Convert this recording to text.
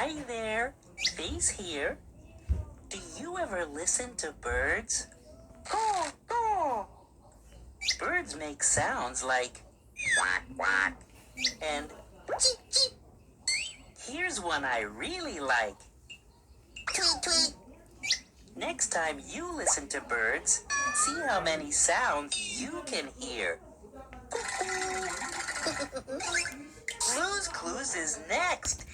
Hi there, Face here. Do you ever listen to birds? Caw, caw. Birds make sounds like quack, quack, and cheep, cheep. Here's one I really like. Tweet, tweet. Next time you listen to birds, see how many sounds you can hear. Blue's Clues is next.